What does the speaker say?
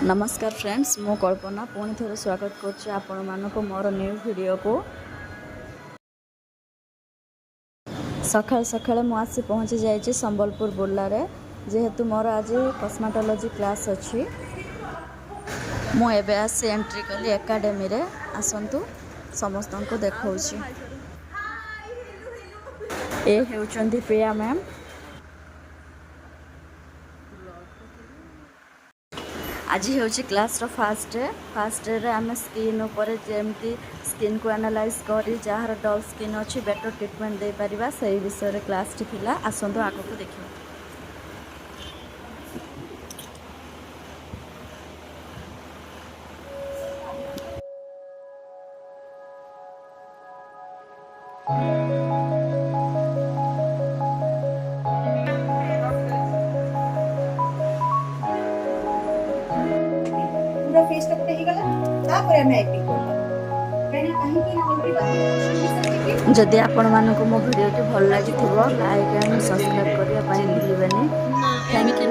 नमस्कार फ्रेंड्स, मु कल्पना पुणी थे स्वागत कर मोर न्यू वीडियो को। सकाल सकाल मु आसी पहुँची जाइए संबलपुर बुर्लारे, जेहेतु मोर आज कस्मेटोलॉजी क्लास अच्छी। मु एबे आसी एंट्री कली एकेडमी रे। आसंतु समस्त को देखा। ये होचंदी प्रिया मैम। आज हूँ क्लास फास्ट डे आम स्किन उपर जमती स्किन को एनालाइज करी जार डल स्किन अच्छी बेटर ट्रिटमेंट दे पारिबा से विषय क्लास टी थिला। आसंतु आगो को देखिए। पूरा फेस तक पे हिगला तापर हम आईपी करबा कहना कहीं कि ना ऑलरेडी जदि आपण मानको मो वीडियो भल लागि लाइक एंड सब्सक्राइब करिया भूलिबेनी। Thank you.